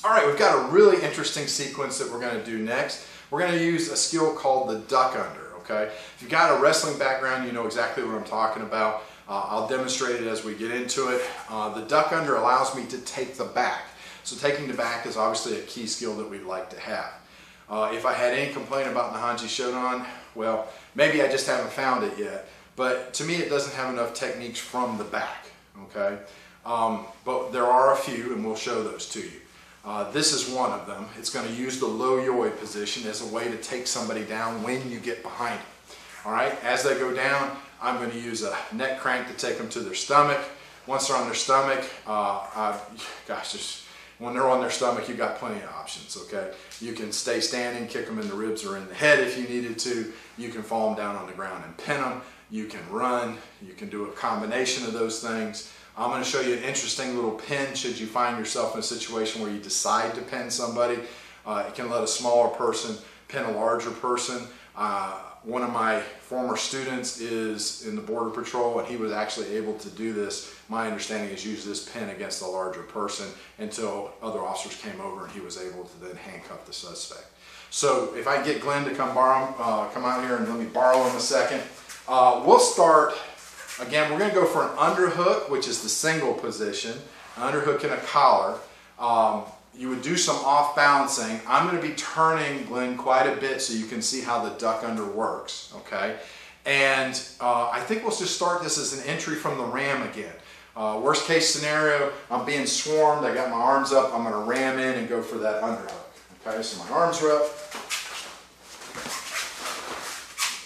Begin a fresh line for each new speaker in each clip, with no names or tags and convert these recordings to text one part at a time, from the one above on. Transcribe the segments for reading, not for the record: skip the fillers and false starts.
All right, we've got a really interesting sequence that we're going to do next. We're going to use a skill called the duck under, okay? If you've got a wrestling background, you know exactly what I'm talking about. I'll demonstrate it as we get into it. The duck under allows me to take the back. So taking the back is obviously a key skill that we'd like to have. If I had any complaint about Naihanchi Kata, well, maybe I just haven't found it yet. But to me, it doesn't have enough techniques from the back, okay? But there are a few, and we'll show those to you. This is one of them. It's going to use the low yoi position as a way to take somebody down when you get behind them. All right, as they go down, I'm going to use a neck crank to take them to their stomach. Once they're on their stomach, when they're on their stomach, you've got plenty of options, okay? You can stay standing, kick them in the ribs or in the head if you needed to. You can fall them down on the ground and pin them. You can run. You can do a combination of those things. I'm going to show you an interesting little pin should you find yourself in a situation where you decide to pin somebody. It can let a smaller person pin a larger person. One of my former students is in the Border Patrol, and he was actually able to do this. My understanding is use this pin against a larger person until other officers came over and he was able to then handcuff the suspect. So if I get Glenn to come out here and let me borrow him a second. We'll start, again, we're going to go for an underhook, which is the single position, an underhook and a collar. You would do some off balancing. I'm going to be turning Glenn quite a bit so you can see how the duck under works, okay? And I think we'll just start this as an entry from the ram again. Worst case scenario, I'm being swarmed, I got my arms up, I'm going to ram in and go for that underhook. Okay, so my arms are up.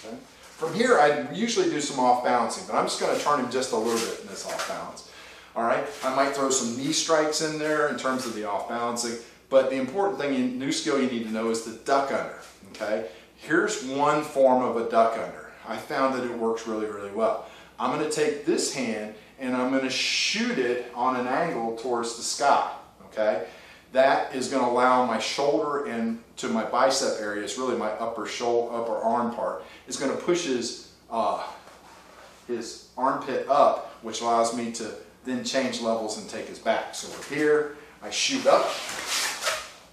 Okay. From here, I usually do some off balancing, but I'm just going to turn him just a little bit in this off balance. All right, I might throw some knee strikes in there in terms of the off balancing, but the important thing, new skill you need to know is the duck under, okay? Here's one form of a duck under. I found that it works really, really well. I'm going to take this hand and I'm going to shoot it on an angle towards the sky, okay? That is going to allow my shoulder and to my bicep area, it's really my upper arm part, is going to push his armpit up, which allows me to then change levels and take his back. So we're here, I shoot up,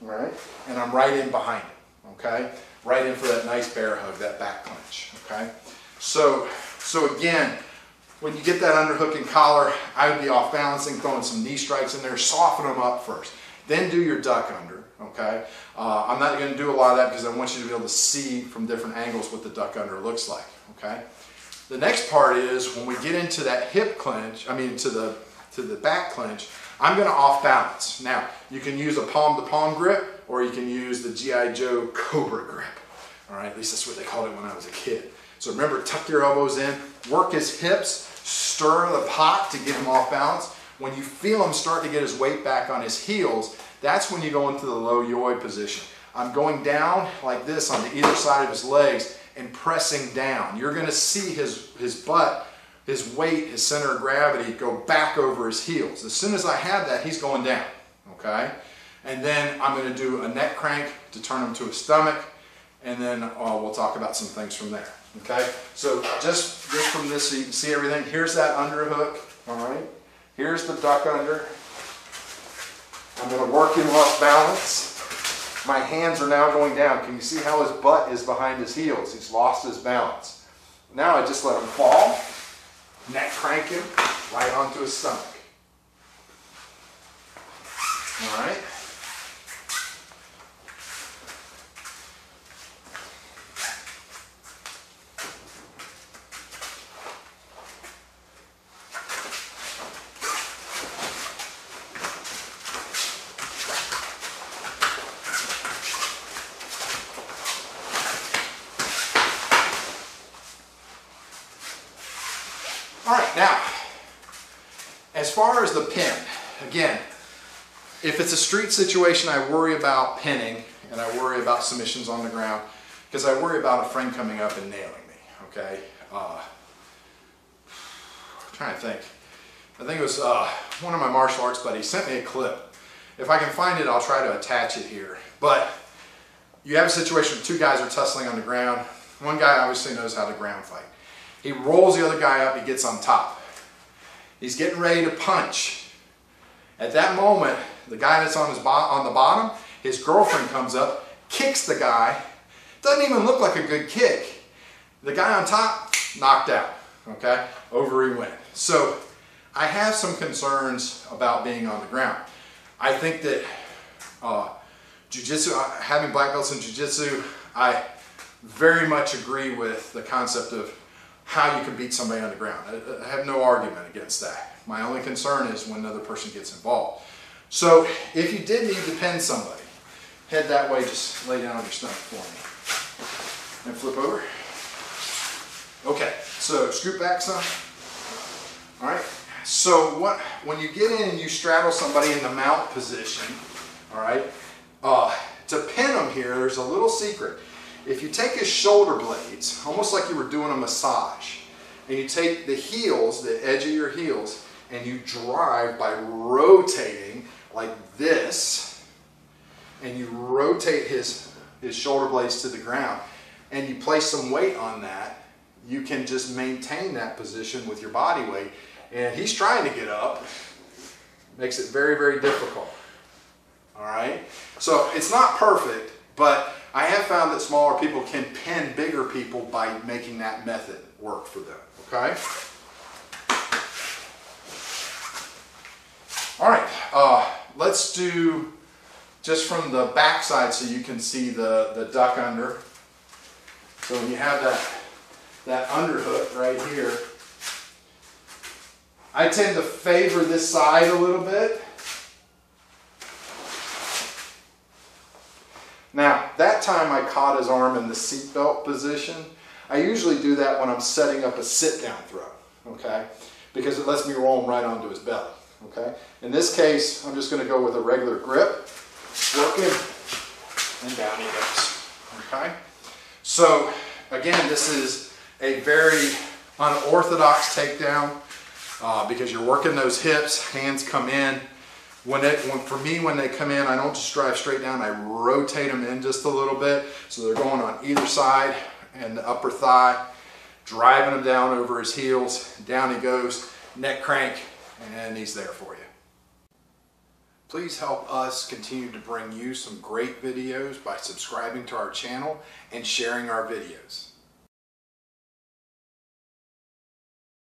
all right, and I'm right in behind him, okay? Right in for that nice bear hug, that back clinch, okay? So again, when you get that underhook and collar, I would be off balancing, throwing some knee strikes in there, soften them up first. Then do your duck under, okay? I'm not going to do a lot of that because I want you to be able to see from different angles what the duck under looks like, okay? The next part is when we get into that hip clinch, to the back clinch, I'm going to off balance. Now, you can use a palm-to-palm grip or you can use the G.I. Joe Cobra grip. All right, at least that's what they called it when I was a kid. So remember, tuck your elbows in, work his hips, stir the pot to get him off balance. When you feel him start to get his weight back on his heels, that's when you go into the low yoi position. I'm going down like this on either side of his legs and pressing down. You're going to see his butt, his weight, his center of gravity go back over his heels. As soon as I have that, he's going down, okay? And then I'm going to do a neck crank to turn him to his stomach, and then we'll talk about some things from there, okay? So just from this so you can see everything. Here's that underhook, all right? Here's the duck under. I'm going to work him off balance. My hands are now going down. Can you see how his butt is behind his heels? He's lost his balance. Now I just let him fall, neck crank him right onto his stomach. All right. All right, now, as far as the pin, again, if it's a street situation, I worry about pinning and I worry about submissions on the ground because I worry about a friend coming up and nailing me, okay? I'm trying to think. I think it was one of my martial arts buddies sent me a clip. If I can find it, I'll try to attach it here. But you have a situation where two guys are tussling on the ground. One guy obviously knows how to ground fight. He rolls the other guy up, he gets on top. He's getting ready to punch. At that moment, the guy that's on the bottom, his girlfriend comes up, kicks the guy. Doesn't even look like a good kick. The guy on top, knocked out. Okay, over he went. So I have some concerns about being on the ground. I think that Jiu-Jitsu, having black belts in Jiu-Jitsu, I very much agree with the concept of how you can beat somebody on the ground. I have no argument against that. My only concern is when another person gets involved. So if you did need to pin somebody, head that way, just lay down on your stomach for me. And flip over. Okay, so scoot back some. All right, so when you get in and you straddle somebody in the mount position, all right, to pin them here, there's a little secret. If you take his shoulder blades, almost like you were doing a massage, and you take the heels, the edge of your heels, and you drive by rotating like this, and you rotate his shoulder blades to the ground, and you place some weight on that, you can just maintain that position with your body weight. And he's trying to get up. Makes it very, very difficult. All right? So it's not perfect, but I have found that smaller people can pin bigger people by making that method work for them. Okay? All right. Let's do just from the back side so you can see the duck under. So when you have that underhook right here, I tend to favor this side a little bit. Now, that time I caught his arm in the seatbelt position. I usually do that when I'm setting up a sit-down throw, okay? Because it lets me roll him right onto his belly, okay? In this case, I'm just going to go with a regular grip, working, and down he goes, okay? So, again, this is a very unorthodox takedown because you're working those hips, hands come in. For me, when they come in, I don't just drive straight down, I rotate them in just a little bit. So they're going on either side and the upper thigh, driving them down over his heels. Down he goes, neck crank, and he's there for you. Please help us continue to bring you some great videos by subscribing to our channel and sharing our videos.